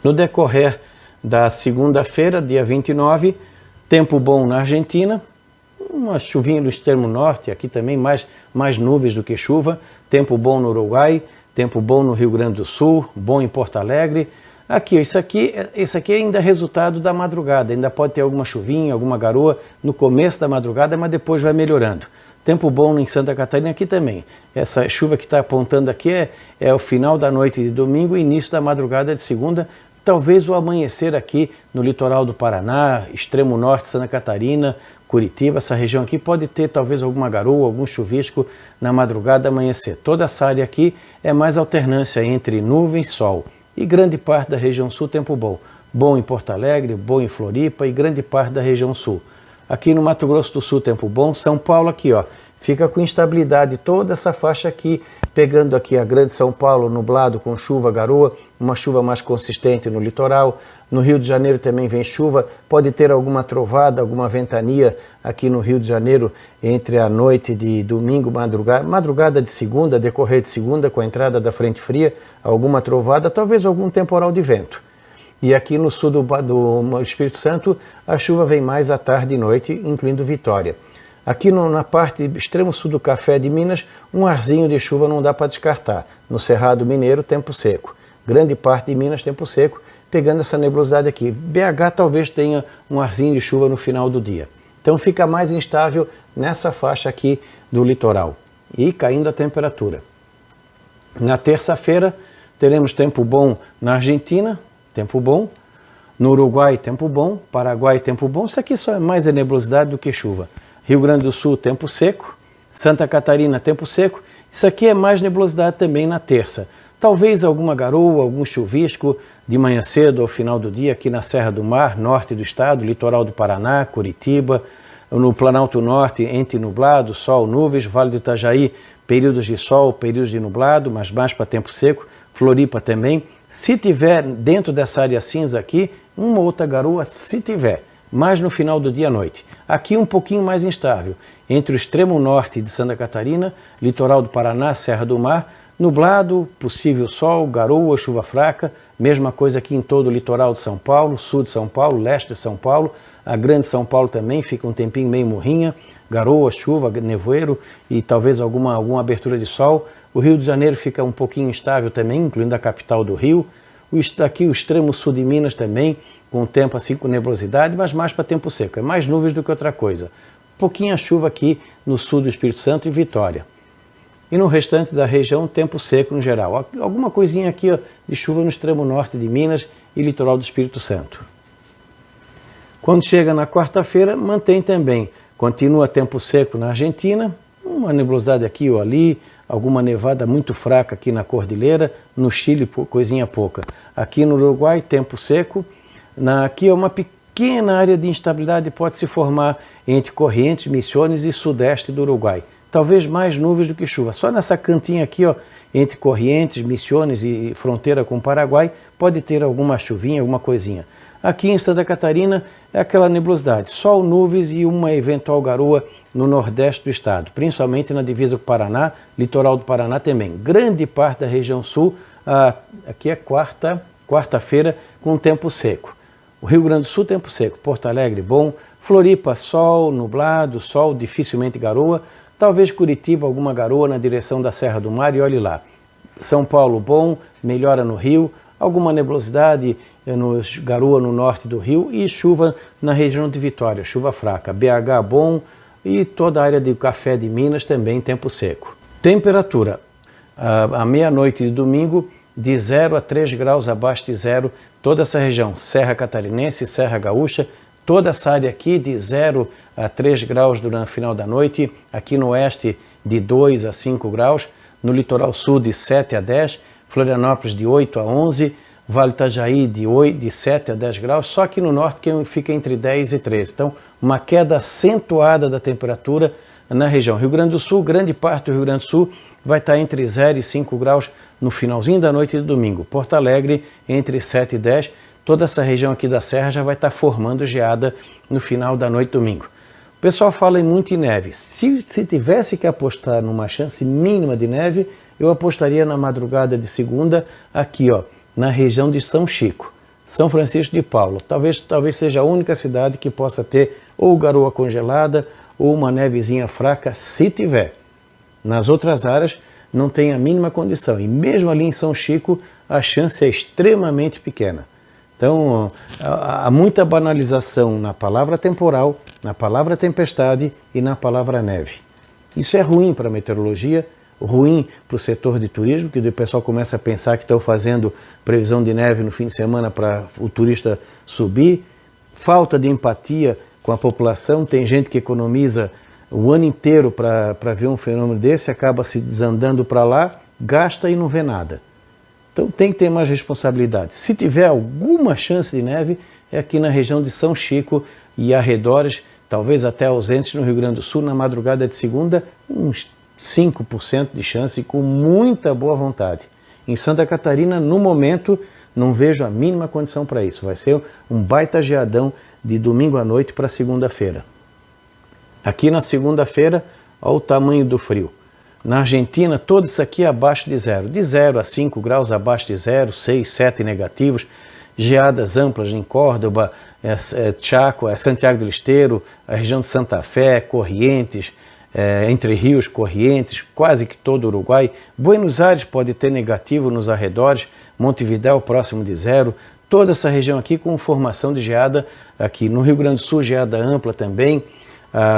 No decorrer da segunda-feira, dia 29, tempo bom na Argentina, uma chuvinha no extremo norte, aqui também mais nuvens do que chuva, tempo bom no Uruguai, tempo bom no Rio Grande do Sul, bom em Porto Alegre. Aqui, esse aqui ainda é resultado da madrugada, ainda pode ter alguma chuvinha, alguma garoa no começo da madrugada, mas depois vai melhorando. Tempo bom em Santa Catarina aqui também. Essa chuva que está apontando aqui é o final da noite de domingo e início da madrugada de segunda, talvez o amanhecer aqui no litoral do Paraná, extremo norte de Santa Catarina, Curitiba, essa região aqui pode ter talvez alguma garoa, algum chuvisco na madrugada amanhecer. Toda essa área aqui é mais alternância entre nuvens e sol. E grande parte da região sul tempo bom. Bom em Porto Alegre, bom em Floripa e grande parte da região sul. Aqui no Mato Grosso do Sul tempo bom. São Paulo aqui, ó, fica com instabilidade toda essa faixa aqui, pegando aqui a grande São Paulo nublado com chuva, garoa, uma chuva mais consistente no litoral. No Rio de Janeiro também vem chuva, pode ter alguma trovada, alguma ventania aqui no Rio de Janeiro entre a noite de domingo, madrugada de segunda, decorrer de segunda, com a entrada da frente fria, alguma trovada, talvez algum temporal de vento. E aqui no sul do Espírito Santo, a chuva vem mais à tarde e noite, incluindo Vitória. Aqui na parte extremo sul do Café de Minas, um arzinho de chuva não dá para descartar. No Cerrado Mineiro, tempo seco. Grande parte de Minas, tempo seco, pegando essa nebulosidade aqui. BH talvez tenha um arzinho de chuva no final do dia. Então fica mais instável nessa faixa aqui do litoral. E caindo a temperatura. Na terça-feira, teremos tempo bom na Argentina, tempo bom. No Uruguai, tempo bom. Paraguai, tempo bom. Isso aqui só é mais nebulosidade do que chuva. Rio Grande do Sul, tempo seco. Santa Catarina, tempo seco. Isso aqui é mais nebulosidade também na terça. Talvez alguma garoa, algum chuvisco de manhã cedo ao final do dia aqui na Serra do Mar, norte do estado, litoral do Paraná, Curitiba. No Planalto Norte, entre nublado, sol, nuvens. Vale do Itajaí, períodos de sol, períodos de nublado, mas mais para tempo seco. Floripa também. Se tiver dentro dessa área cinza aqui, uma outra garoa, se tiver. Mais no final do dia à noite. Aqui um pouquinho mais instável, entre o extremo norte de Santa Catarina, litoral do Paraná, Serra do Mar, nublado, possível sol, garoa, chuva fraca, mesma coisa aqui em todo o litoral de São Paulo, sul de São Paulo, leste de São Paulo, a grande São Paulo também fica um tempinho meio morrinha, garoa, chuva, nevoeiro e talvez alguma abertura de sol. O Rio de Janeiro fica um pouquinho instável também, incluindo a capital do Rio. Aqui o extremo sul de Minas também, com o tempo assim com nebulosidade, mas mais para tempo seco. É mais nuvens do que outra coisa. Pouquinha chuva aqui no sul do Espírito Santo e Vitória. E no restante da região, tempo seco no geral. Alguma coisinha aqui ó, de chuva no extremo norte de Minas e litoral do Espírito Santo. Quando chega na quarta-feira, mantém também. Continua tempo seco na Argentina, uma nebulosidade aqui ou ali, alguma nevada muito fraca aqui na Cordilheira, no Chile, coisinha pouca. Aqui no Uruguai, tempo seco. Aqui é uma pequena área de instabilidade pode se formar entre Corrientes, Misiones e sudeste do Uruguai. Talvez mais nuvens do que chuva. Só nessa cantinha aqui, ó, entre Corrientes, Misiones e fronteira com o Paraguai, pode ter alguma chuvinha, alguma coisinha. Aqui em Santa Catarina é aquela nebulosidade, sol, nuvens e uma eventual garoa no nordeste do estado, principalmente na divisa com o Paraná, litoral do Paraná também. Grande parte da região sul, aqui é quarta-feira, com tempo seco. O Rio Grande do Sul, tempo seco. Porto Alegre, bom. Floripa, sol, nublado, sol, dificilmente garoa. Talvez Curitiba, alguma garoa na direção da Serra do Mar e olhe lá. São Paulo, bom. Melhora no Rio. Alguma nebulosidade, garoa no norte do Rio e chuva na região de Vitória, chuva fraca. BH, bom. E toda a área de Café de Minas também, tempo seco. Temperatura. À meia-noite de domingo, de 0 a 3 graus abaixo de zero, toda essa região, Serra Catarinense, Serra Gaúcha, toda essa área aqui de 0 a 3 graus durante o final da noite, aqui no oeste de 2 a 5 graus, no litoral sul de 7 a 10, Florianópolis de 8 a 11, Vale do Itajaí de 7 a 10 graus, só aqui no norte que fica entre 10 e 13. Então, uma queda acentuada da temperatura na região. Rio Grande do Sul, grande parte do Rio Grande do Sul vai estar entre 0 e 5 graus no finalzinho da noite de domingo. Porto Alegre entre 7 e 10, toda essa região aqui da Serra já vai estar formando geada no final da noite de domingo. O pessoal fala muito em neve. Se tivesse que apostar numa chance mínima de neve, eu apostaria na madrugada de segunda aqui, ó, na região de São Chico. São Francisco de Paula. Talvez seja a única cidade que possa ter ou garoa congelada ou uma nevezinha fraca, se tiver. Nas outras áreas não tem a mínima condição. E mesmo ali em São Chico, a chance é extremamente pequena. Então, há muita banalização na palavra temporal, na palavra tempestade e na palavra neve. Isso é ruim para a meteorologia, ruim para o setor de turismo, que o pessoal começa a pensar que estão fazendo previsão de neve no fim de semana para o turista subir. Falta de empatia com a população, tem gente que economiza o ano inteiro para ver um fenômeno desse, acaba se desandando para lá, gasta e não vê nada. Então tem que ter mais responsabilidade. Se tiver alguma chance de neve, é aqui na região de São Chico e arredores, talvez até ausentes no Rio Grande do Sul, na madrugada de segunda, uns 5% de chance, com muita boa vontade. Em Santa Catarina, no momento, não vejo a mínima condição para isso. Vai ser um baita geadão de domingo à noite para segunda-feira. Aqui na segunda-feira, olha o tamanho do frio. Na Argentina, todo isso aqui é abaixo de 0 a 5 graus abaixo de 0, 6, 7 negativos, geadas amplas em Córdoba, Chaco, Santiago del Estero, a região de Santa Fé, Corrientes, Entre Rios, Corrientes, quase que todo o Uruguai. Buenos Aires pode ter negativo nos arredores, Montevidéu próximo de 0, toda essa região aqui com formação de geada, aqui no Rio Grande do Sul, geada ampla também.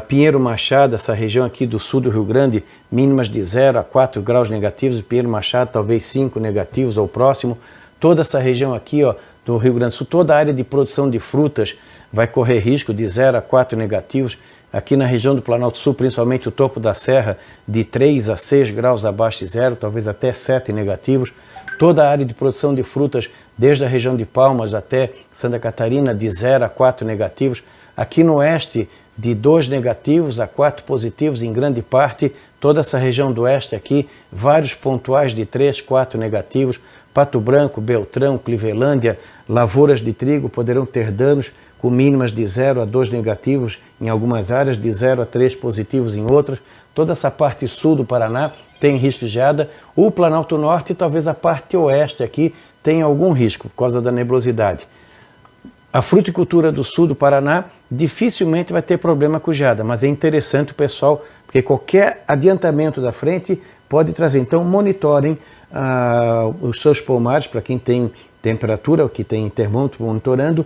Pinheiro Machado, essa região aqui do sul do Rio Grande, mínimas de 0 a 4 graus negativos, Pinheiro Machado talvez 5 negativos ou próximo. Toda essa região aqui do Rio Grande do Sul, toda a área de produção de frutas vai correr risco de 0 a 4 negativos. Aqui na região do Planalto Sul, principalmente o topo da serra, de 3 a 6 graus abaixo de 0, talvez até 7 negativos. Toda a área de produção de frutas, desde a região de Palmas até Santa Catarina, de 0 a 4 negativos. Aqui no oeste, de 2 negativos a 4 positivos, em grande parte, toda essa região do oeste aqui, vários pontuais de 3, 4 negativos, Pato Branco, Beltrão, Clivelândia, lavouras de trigo poderão ter danos com mínimas de 0 a 2 negativos em algumas áreas, de 0 a 3 positivos em outras. Toda essa parte sul do Paraná tem risco de geada. O Planalto Norte e talvez a parte oeste aqui tenha algum risco por causa da nebulosidade. A fruticultura do sul do Paraná dificilmente vai ter problema com geada, mas é interessante o pessoal, porque qualquer adiantamento da frente pode trazer. Então monitorem os seus pomares, para quem tem temperatura, ou que tem termômetro monitorando,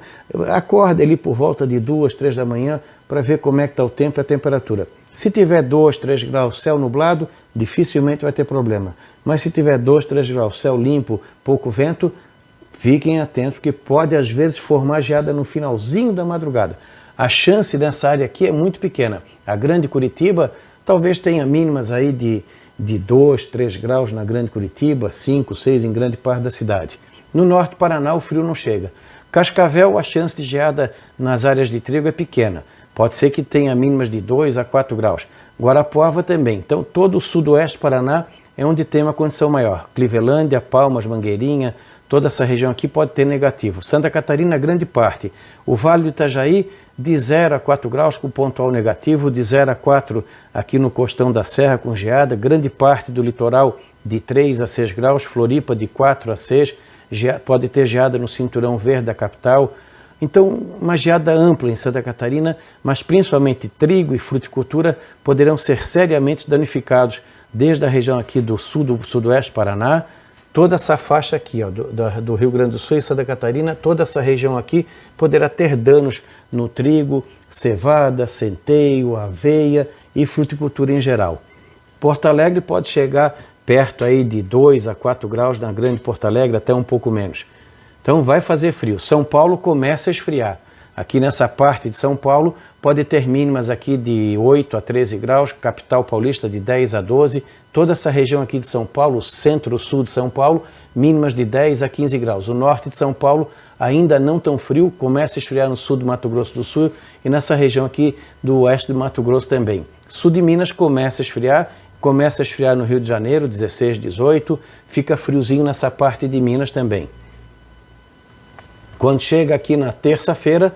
acorde ali por volta de 2, 3 da manhã para ver como é que está o tempo e a temperatura. Se tiver 2, 3 graus, céu nublado, dificilmente vai ter problema. Mas se tiver 2, 3 graus, céu limpo, pouco vento, fiquem atentos, porque pode às vezes formar geada no finalzinho da madrugada. A chance nessa área aqui é muito pequena. A Grande Curitiba talvez tenha mínimas aí de 2, 3 graus na Grande Curitiba, 5, 6 em grande parte da cidade. No norte do Paraná o frio não chega. Cascavel, a chance de geada nas áreas de trigo é pequena. Pode ser que tenha mínimas de 2 a 4 graus. Guarapuava também. Então todo o sudoeste do Paraná é onde tem uma condição maior. Clivelândia, Palmas, Mangueirinha, toda essa região aqui pode ter negativo. Santa Catarina, grande parte. O Vale do Itajaí, de 0 a 4 graus com pontual negativo, de 0 a 4 aqui no Costão da Serra com geada, grande parte do litoral de 3 a 6 graus, Floripa de 4 a 6, pode ter geada no cinturão verde da capital. Então, uma geada ampla em Santa Catarina, mas principalmente trigo e fruticultura poderão ser seriamente danificados, desde a região aqui do sul, do sudoeste do Paraná, toda essa faixa aqui do Rio Grande do Sul e Santa Catarina, toda essa região aqui poderá ter danos no trigo, cevada, centeio, aveia e fruticultura em geral. Porto Alegre pode chegar perto aí de 2 a 4 graus na Grande Porto Alegre, até um pouco menos. Então vai fazer frio. São Paulo começa a esfriar. Aqui nessa parte de São Paulo pode ter mínimas aqui de 8 a 13 graus, capital paulista de 10 a 12, toda essa região aqui de São Paulo, centro-sul de São Paulo, mínimas de 10 a 15 graus. O norte de São Paulo ainda não tão frio, começa a esfriar no sul do Mato Grosso do Sul e nessa região aqui do oeste do Mato Grosso também. Sul de Minas começa a esfriar no Rio de Janeiro, 16, 18, fica friozinho nessa parte de Minas também. Quando chega aqui na terça-feira,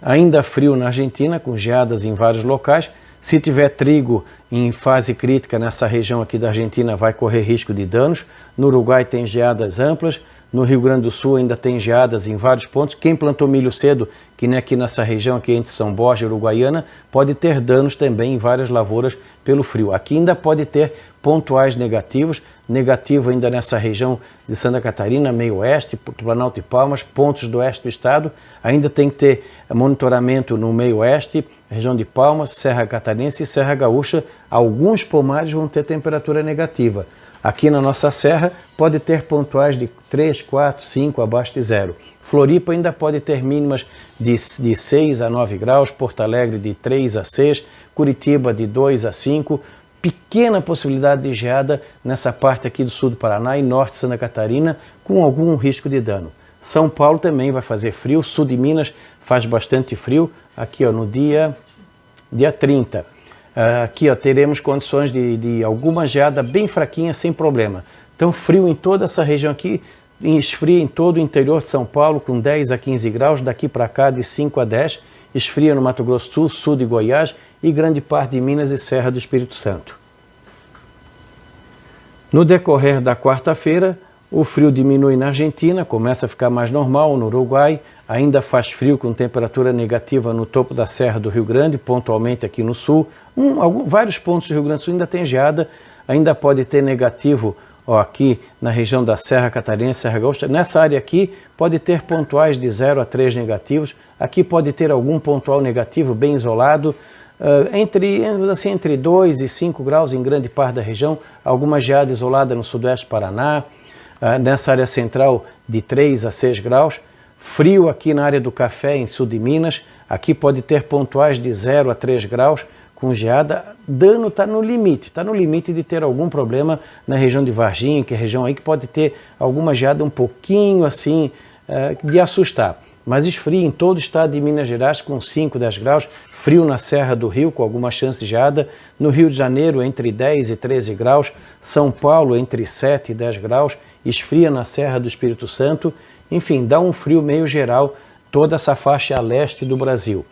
ainda frio na Argentina, com geadas em vários locais. Se tiver trigo em fase crítica nessa região aqui da Argentina, vai correr risco de danos. No Uruguai tem geadas amplas. No Rio Grande do Sul ainda tem geadas em vários pontos. Quem plantou milho cedo, que nem aqui nessa região, aqui entre São Borja e Uruguaiana, pode ter danos também em várias lavouras pelo frio. Aqui ainda pode ter pontuais negativos, negativo ainda nessa região de Santa Catarina, meio oeste, Planalto e Palmas, pontos do oeste do estado. Ainda tem que ter monitoramento no meio oeste, região de Palmas, Serra Catarinense e Serra Gaúcha. Alguns pomares vão ter temperatura negativa. Aqui na nossa serra pode ter pontuais de 3, 4, 5 abaixo de zero. Floripa ainda pode ter mínimas de 6 a 9 graus, Porto Alegre de 3 a 6, Curitiba de 2 a 5, pequena possibilidade de geada nessa parte aqui do sul do Paraná e norte de Santa Catarina, com algum risco de dano. São Paulo também vai fazer frio, sul de Minas faz bastante frio, aqui ó, no dia 30. Aqui ó, teremos condições de alguma geada bem fraquinha, sem problema. Então frio em toda essa região aqui, esfria em todo o interior de São Paulo com 10 a 15 graus, daqui para cá de 5 a 10, esfria no Mato Grosso do Sul, sul de Goiás e grande parte de Minas e Serra do Espírito Santo. No decorrer da quarta-feira, o frio diminui na Argentina, começa a ficar mais normal no Uruguai, ainda faz frio com temperatura negativa no topo da Serra do Rio Grande, pontualmente aqui no sul. Vários pontos do Rio Grande do Sul ainda tem geada, ainda pode ter negativo ó, aqui na região da Serra Catarinense, Serra Gaúcha. Nessa área aqui pode ter pontuais de 0 a 3 negativos, aqui pode ter algum pontual negativo bem isolado, entre 2 e 5 graus em grande parte da região, alguma geada isolada no sudoeste do Paraná, nessa área central de 3 a 6 graus, frio aqui na área do Café, em sul de Minas, aqui pode ter pontuais de 0 a 3 graus, com geada, dano está no limite de ter algum problema na região de Varginha, que é a região aí que pode ter alguma geada um pouquinho assim, de assustar. Mas esfria em todo o estado de Minas Gerais com 5, 10 graus, frio na Serra do Rio com alguma chance de geada, no Rio de Janeiro entre 10 e 13 graus, São Paulo entre 7 e 10 graus, esfria na Serra do Espírito Santo, enfim, dá um frio meio geral toda essa faixa a leste do Brasil.